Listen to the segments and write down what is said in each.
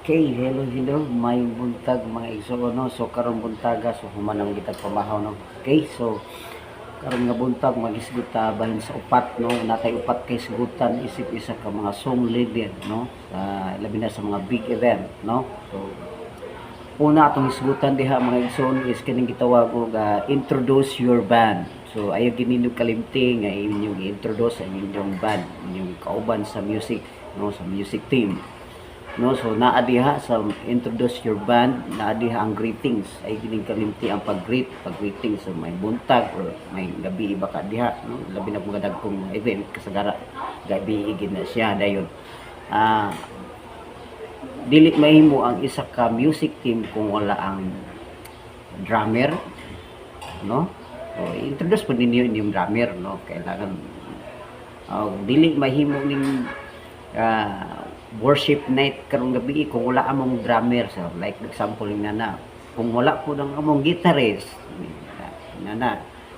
Okay, hello, may buntag mga igsoon no. So karong buntaga so humanang gitag pamahaw no. Okay, so karon nga buntag magisgot ta bahin sa upat no. Natay upat kay sigutan isip isa ka mga song leader no. Labi na sa mga big event no. So una atong isgutan diha mga igsoon is kining gitawag og introduce your band. So ayo gininyo kalimti nga inyong i-introduce ang inyong band, inyong kauban sa music no, sa music team. No, so naa diha sa introduce your band, naa diha ang greetings. Ay gining kalimti ang pag-greeting so may buntag or may gabi iba ka diha no. Labi na kung dagkong event kasagara gabi igid na siya dayon. Dili mahimo ang isa ka music team kung wala ang drummer no. So introduce po ninyo yung drummer no. Kailangan dili mahimo ning worship night karong gabi kung wala among drummer. So like example na kung wala po ng among guitarist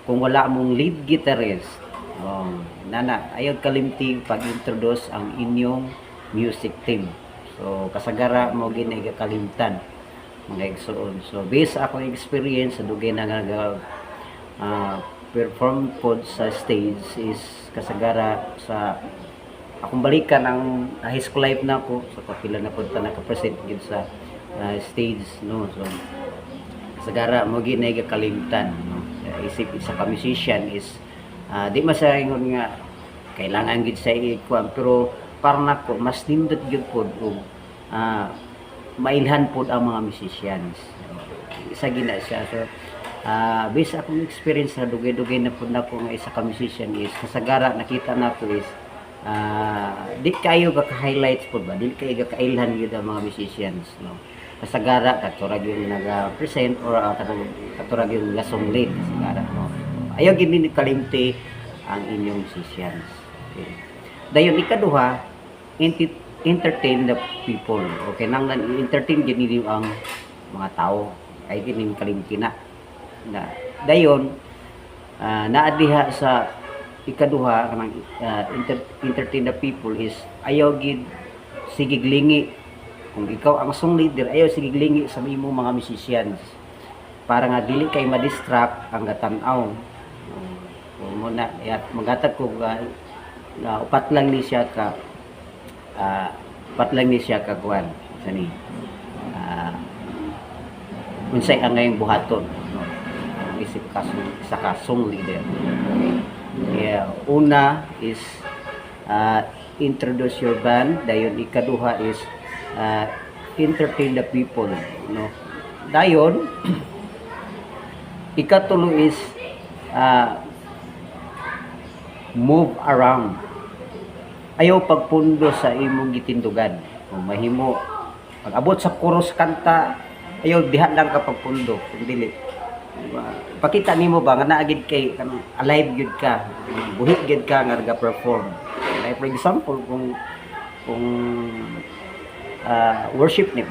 kung wala among lead guitarist ayaw kalimti pag-introduce ang inyong music team. So kasagara mo ginay kalimtan mga igsoon. So based ako experience sa dugay na perform pod sa stage is kasagara sa akong balikan ang high school life na ko so kapila na punta naka-present gid sa stage no. So sagara mo ginay kalimtan no. Isip isa ka musician is di masaingon nga kailangan gid sa ikuan pero para nako mas nindot gyud pod og mailhan pod ang mga musicians. Isa gina siya. So based akong experience sa dugay-dugay na pod nako nga isa ka musician is kasagara nakita nako is di kayo ka-highlights po ba? Di kayo ka-kailhan yun ang mga musicians no? Kasagara katurag yung nag-present or katurag yung lasong lead kasagara no? Ayaw gini kalimti ang inyong musicians. Okay. Dayon ikaduha, entertain the people. Okay, nang entertain gini ang mga tao ay gini kalimti na dayon naadiha sa ikaduha kanang entertain the people is ayaw gid sigiglingi. Kung ikaw ang song leader ayaw sigiglingi sa imong mga musicians para nga dili kay ma-distract ang gatan-aw. Muna magatag ko upat lang ni siya ka kuan sani unsay ang ngayong buhaton no? Isip ka sa song leader. Una is introduce your band, dayon ikaduha is entertain the people no. Dayon ikatulo is move around. Ayaw pagpundo sa imong gitindugan. Kung mahimo pag abot sa chorus kanta ayaw diha lang ka pagpundo kung dili pakita nimo ba nga naagid kay alive gyud ka, buhi gyud ka nga ga-perform. Like for example kung worship ni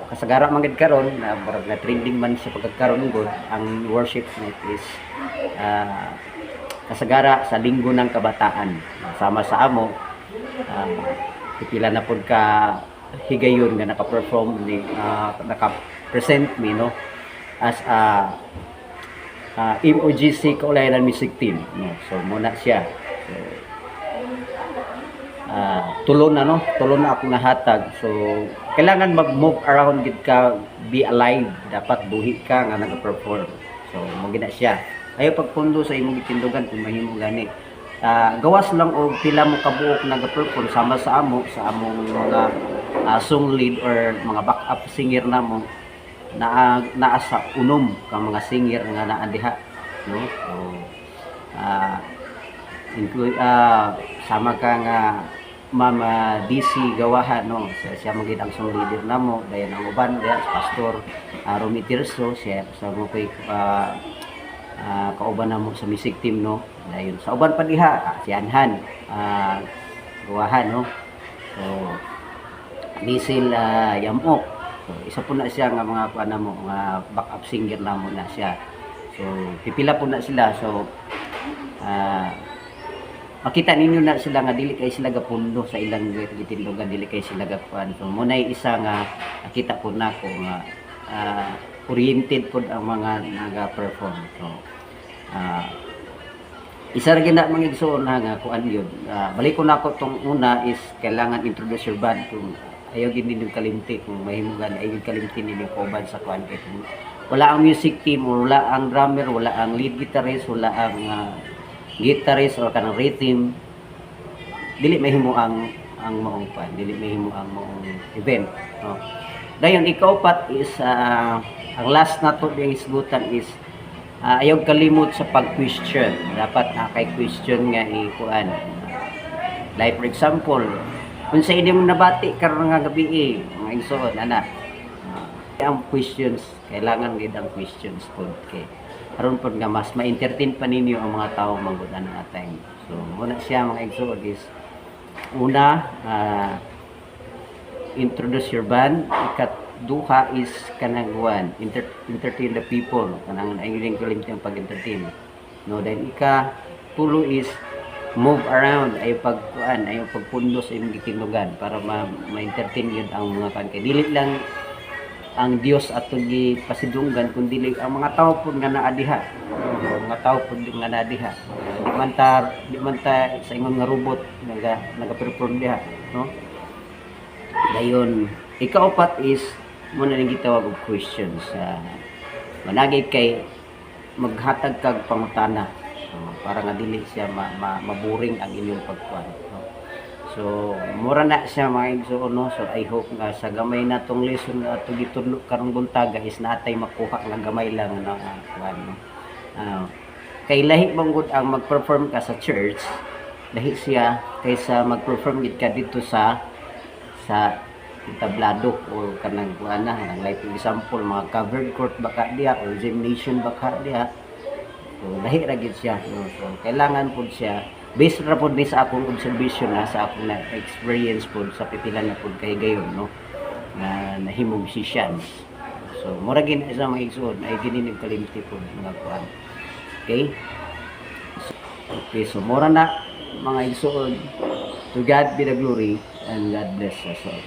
kasagara man gid karon na barag na trending man sa pagkakaroon gud ang worship night is kasagara sa linggo ng kabataan sama sa amo pipila na pod ka higayon nga naka-perform ni naka-present mi no as MOGC Kaulayanan Music Team no. So muna siya so, tulon na ako nahatag. So kailangan mag-move around gid ka, be alive, dapat buhi ka nga nag-perform. So mo gina siya ayo pagpundo sa imong gitindugan kung mahimo gani. Gawas lang og pila mo kabuok nag-perform sama sa among mga song lead or mga backup singer namo naa sa unom kang mga singer nga naa diha no. So include sama ka nga Mama DC Gawahan no. Siya mo gid ang song leader namo, dayon ang uban diha Pastor Romy Tirso, siya sa mo kay kauban namo sa music team no. Dayon sa uban pa diha si Anhan Gawahan no. So Nisil Yamok. So, isa po na siya nga mga kuana mo, mga backup singer na mo na siya. So, pipila po na sila. So, makita ninyo na sila nga dili kay sila gapundo sa ilang gitindugan, dili kay sila gapuan. So mo nay isa nga nakita po nako nga oriented pod ang mga naga-perform. So isa ra gina mga igsoon nga kuan yun. Balik ko nako tong una is kailangan introduce your band kung ayaw gid ninyo kalimti, kung mahimugan ayaw kalimti ninyo kauban sa kuan kay wala ang music team, wala ang drummer, wala ang lead guitarist, wala ang guitarist or kanang rhythm, dili mahimo ang maong pan, dili mahimo ang maong event, no? Dayon ikaw pat is ang last na to yung isgutan is ayaw kalimot sa pag-question. Dapat kay question nga ikuan. Like for example, kung sa inyong nabati karon nga gabi mga igsoon ana, ang questions kailangan gid ang questions pod kay aron pod nga mas ma-entertain pa ninyo ang mga tawo manggudan na time. So muna siya mga igsoon is una introduce your band, duha is kanang one entertain the people, kanang ayuning kalimti ang pag-entertain, no? Then tulo is move around, ay pagkuan, ay pagpundo sa imong gitindugan para ma-entertain yun ang mga kan kay dili lang ang Dios ato gi pasidunggan kundi ang mga tao pud nga naa diha, mga tao pud nga naa diha, di man ta sa ingon nga robot naga-perform diha, no? Dayon ikaupat is mo na ning gitawag og questions. Managay kay maghatag kag pangutana, para nga dili siya maboring ang inyong pagkuan, no? So mura na siya mga igsoon, no? So I hope nga sa gamay na tong lesson na ato gitudlo karong buntaga is natay makuha nga gamay lang na kuan, no? Kay lahi manggod ang mag-perform ka sa church, lahi siya kaysa mag-perform gid ka dito sa tablado o kanang kuana, like for example mga covered court baka diha or gymnasium baka diha. So lahi ra gid siya, no? So kailangan pud siya based ra pud ni sa akong observation na sa akong na experience pud sa pipila na pud kay gayon, no, na nahimong musicians. So mura gid sa mga igsoon ay gininig kalimti pud mga kuan. Okay, so mura na mga igsoon. To God be the glory and God bless us all.